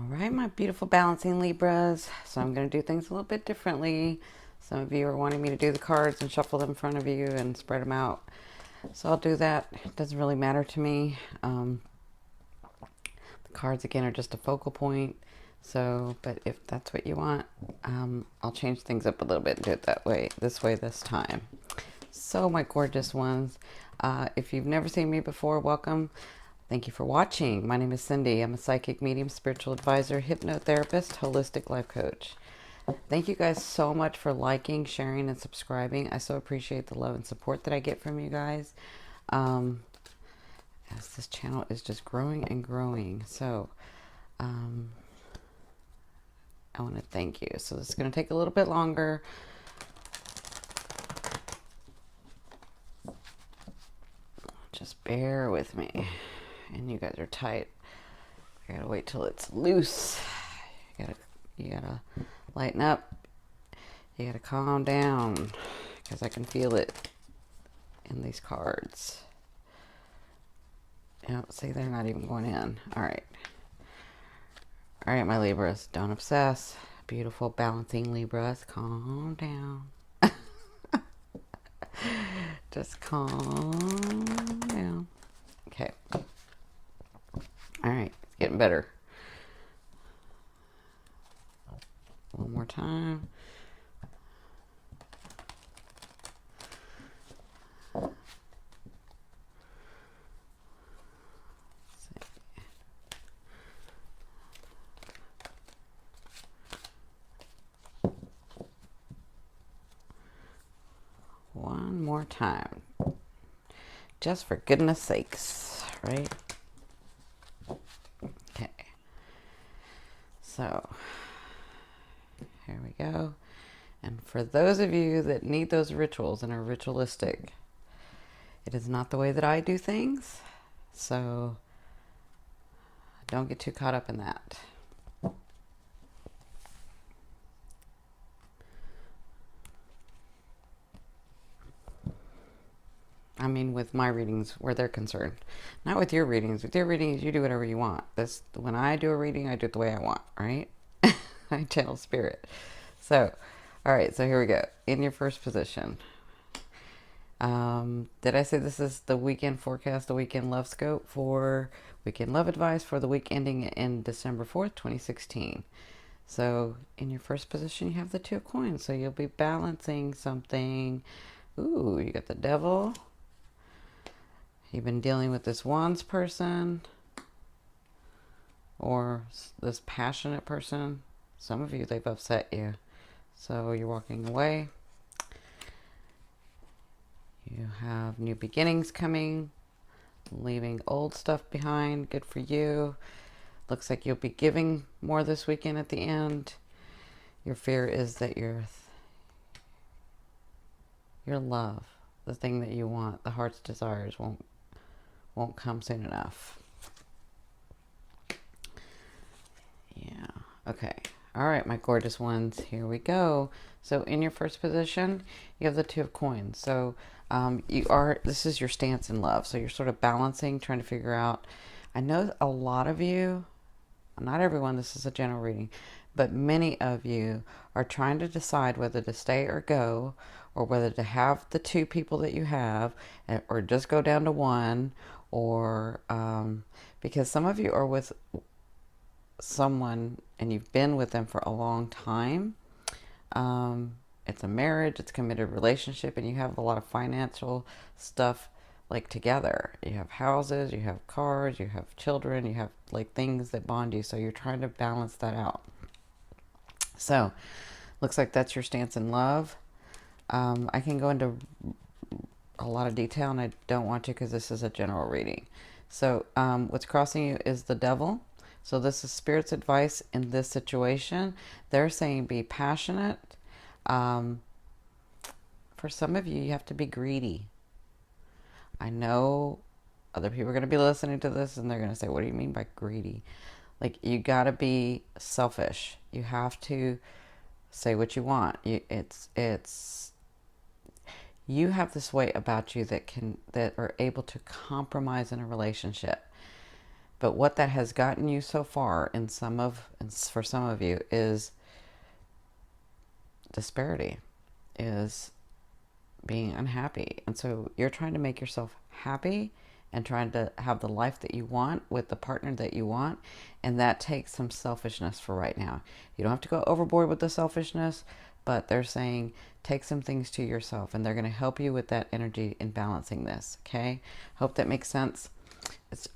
right, my beautiful balancing Libras. So I'm going to do things a little bit differently. Some of you are wanting me to do the cards and shuffle them in front of you and spread them out. So I'll do that. It doesn't really matter to me. The cards, again, are just a focal point. So, but if that's what you want, I'll change things up a little bit and do it that way, this time. So, my gorgeous ones, if you've never seen me before, welcome. Thank you for watching. My name is Cindy. I'm a psychic medium, spiritual advisor, hypnotherapist, holistic life coach. Thank you guys so much for liking, sharing, and subscribing. I so appreciate the love and support that I get from you guys. As this channel is just growing and growing. So, I want to thank you. So this is going to take a little bit longer. Just bear with me. And you guys are tight. I gotta wait till it's loose. You gotta lighten up. You gotta calm down, because I can feel it in these cards. See, they're not even going in. All right, my Libras, don't obsess. Beautiful balancing Libras, calm down. Just calm down. Okay. All right, it's getting better. One more time. One more time. Just for goodness sakes, right? Okay. So, here we go. And for those of you that need those rituals and are ritualistic, it is not the way that I do things. So, don't get too caught up in that. I mean, with my readings, where they're concerned. Not with your readings. With your readings, you do whatever you want. When I do a reading, I do it the way I want, right? I channel spirit. So, all right, so here we go. In your first position. Did I say this is the weekend forecast, the weekend love scope for weekend love advice for the week ending in December 4th, 2016. So, in your first position, you have the Two of Coins. So, you'll be balancing something. Ooh, you got the Devil. You've been dealing with this Wands person or this passionate person. Some of you, they've upset you. So you're walking away. You have new beginnings coming, leaving old stuff behind. Good for you. Looks like you'll be giving more this weekend at the end. Your fear is that your love, the thing that you want, the heart's desires, won't come soon enough. Yeah. Okay. All right, my gorgeous ones. Here we go. So in your first position, you have the Two of Coins. So this is your stance in love. So you're sort of balancing, trying to figure out. I know a lot of you, not everyone, this is a general reading, but many of you are trying to decide whether to stay or go, or whether to have the two people that you have, or just go down to one, or because some of you are with someone and you've been with them for a long time. It's a marriage, it's a committed relationship, and you have a lot of financial stuff like together. You have houses, you have cars, you have children, you have like things that bond you. So you're trying to balance that out. So looks like that's your stance in love. I can go into a lot of detail, and I don't want to because this is a general reading. So what's crossing you is the Devil. So this is Spirit's advice in this situation. They're saying be passionate. For some of you, you have to be greedy. I know other people are going to be listening to this and they're going to say, what do you mean by greedy? Like, you got to be selfish. You have to say what you want. You have this way about you that are able to compromise in a relationship. But what that has gotten you so far for some of you is disparity, is being unhappy. And so you're trying to make yourself happy and trying to have the life that you want with the partner that you want. And that takes some selfishness for right now. You don't have to go overboard with the selfishness, but they're saying take some things to yourself, and they're going to help you with that energy in balancing this. Okay. Hope that makes sense.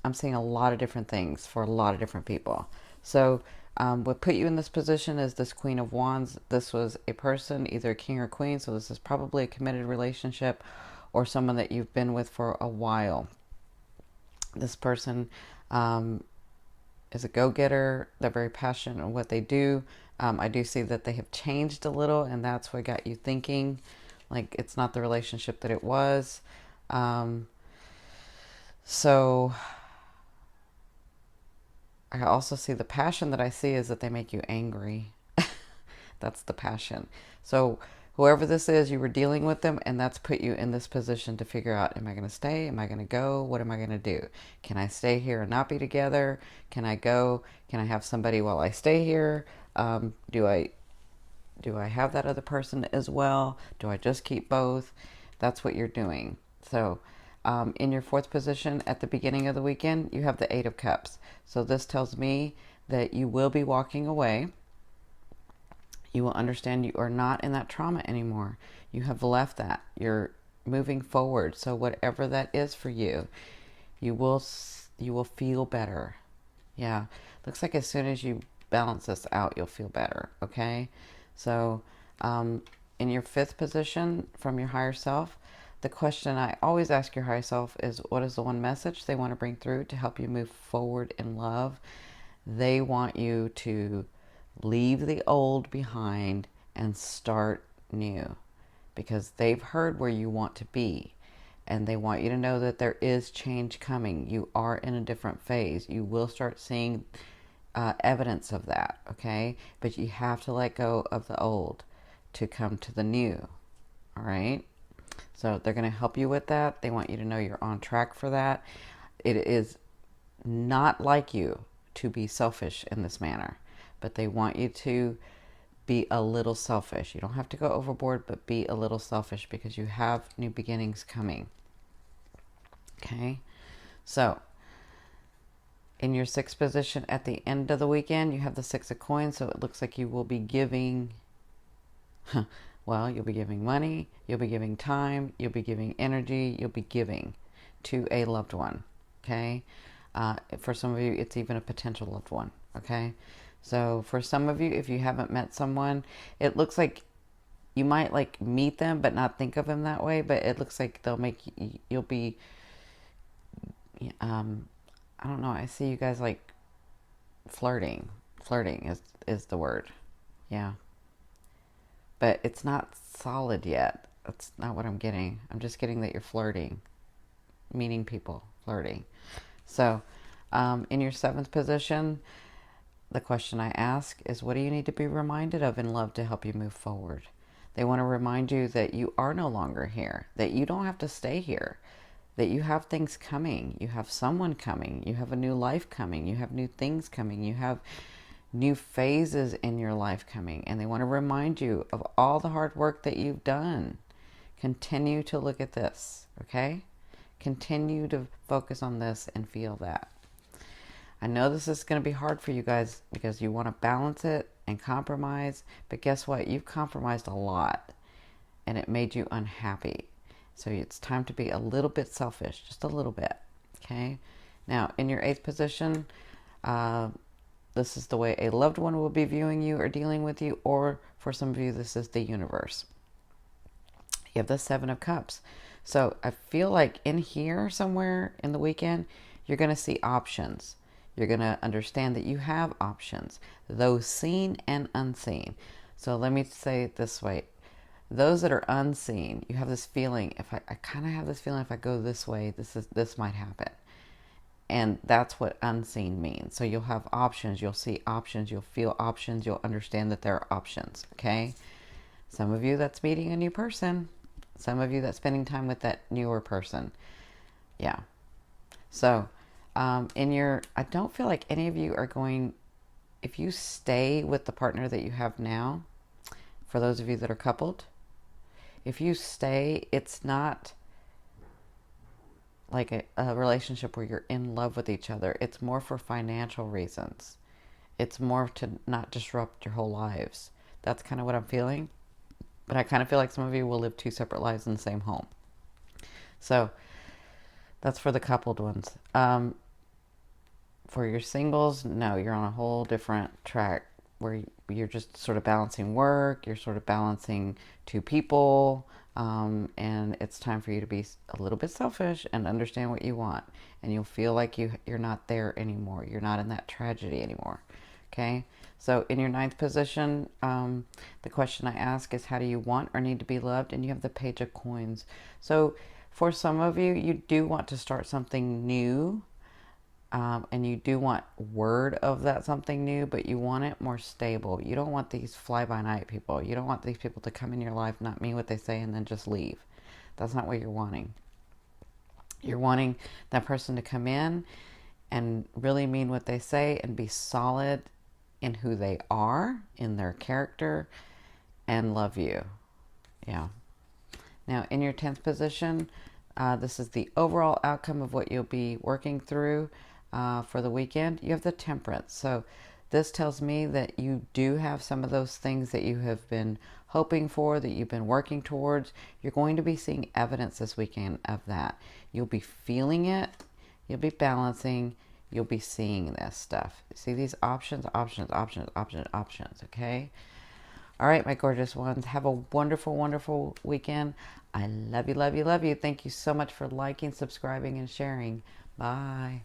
I'm seeing a lot of different things for a lot of different people. So what put you in this position is this Queen of Wands. This was a person, either a king or queen. So this is probably a committed relationship or someone that you've been with for a while. This person is a go-getter. They're very passionate in what they do. I do see that they have changed a little, and that's what got you thinking like it's not the relationship that it was. So I also see the passion that I see is that they make you angry. That's the passion. So whoever this is, you were dealing with them, and that's put you in this position to figure out, am I going to stay? Am I going to go? What am I going to do? Can I stay here and not be together? Can I go? Can I have somebody while I stay here? Do I have that other person as well? Do I just keep both? That's what you're doing. So in your fourth position at the beginning of the weekend, you have the Eight of Cups. So this tells me that you will be walking away. You will understand you are not in that trauma anymore. You have left that. You're moving forward. So whatever that is for you, you will feel better. Yeah. Looks like as soon as you balance this out, you'll feel better. Okay. So in your fifth position from your higher self, the question I always ask your higher self is, what is the one message they want to bring through to help you move forward in love? They want you to leave the old behind and start new, because they've heard where you want to be, and they want you to know that there is change coming. You are in a different phase. You will start seeing evidence of that, okay? But you have to let go of the old to come to the new, all right? So they're going to help you with that. They want you to know you're on track for that. It is not like you to be selfish in this manner, but they want you to be a little selfish. You don't have to go overboard, but be a little selfish because you have new beginnings coming. Okay? So, in your sixth position at the end of the weekend, you have the Six of Coins, so it looks like you will be giving, well, you'll be giving money, you'll be giving time, you'll be giving energy, you'll be giving to a loved one, okay? For some of you, it's even a potential loved one, okay? So for some of you, if you haven't met someone, it looks like you might like meet them but not think of them that way, but it looks like they'll make you'll be I don't know, I see you guys like flirting is the word. Yeah, but it's not solid yet. That's not what I'm getting. I'm just getting that you're flirting, meeting people, flirting. So in your seventh position, the question I ask is, what do you need to be reminded of in love to help you move forward? They want to remind you that you are no longer here, that you don't have to stay here, that you have things coming, you have someone coming, you have a new life coming, you have new things coming, you have new phases in your life coming, and they want to remind you of all the hard work that you've done. Continue to look at this, okay? Continue to focus on this and feel that. I know this is going to be hard for you guys because you want to balance it and compromise, but guess what? You've compromised a lot and it made you unhappy. So it's time to be a little bit selfish, just a little bit, okay? Now, in your eighth position, this is the way a loved one will be viewing you or dealing with you, or for some of you, this is the universe. You have the Seven of Cups. So I feel like in here somewhere in the weekend, you're going to see options. You're going to understand that you have options, those seen and unseen. So let me say it this way. Those that are unseen, you have this feeling, I kind of have this feeling if I go this way, this might happen. And that's what unseen means. So you'll have options, you'll see options, you'll feel options, you'll understand that there are options, okay? Some of you, that's meeting a new person. Some of you, that's spending time with that newer person. Yeah. So I don't feel like any of you are going, if you stay with the partner that you have now, for those of you that are coupled, if you stay, it's not like a relationship where you're in love with each other. It's more for financial reasons. It's more to not disrupt your whole lives. That's kind of what I'm feeling. But I kind of feel like some of you will live two separate lives in the same home. So that's for the coupled ones. For your singles, no, you're on a whole different track where you're just sort of balancing work, you're sort of balancing two people, and it's time for you to be a little bit selfish and understand what you want. And you'll feel like you're not there anymore. You're not in that tragedy anymore. Okay? So in your ninth position, the question I ask is, how do you want or need to be loved? And you have the Page of Coins. So for some of you, you do want to start something new. And you do want word of that something new, but you want it more stable. You don't want these fly-by-night people. You don't want these people to come in your life, not mean what they say, and then just leave. That's not what you're wanting. You're wanting that person to come in and really mean what they say and be solid in who they are, in their character, and love you. Yeah. Now, in your 10th position, this is the overall outcome of what you'll be working through for the weekend. You have the Temperance. So this tells me that you do have some of those things that you have been hoping for, that you've been working towards. You're going to be seeing evidence this weekend of that. You'll be feeling it. You'll be balancing. You'll be seeing this stuff. See these options, options, options, options, options, okay? All right, my gorgeous ones. Have a wonderful, wonderful weekend. I love you, love you, love you. Thank you so much for liking, subscribing, and sharing. Bye.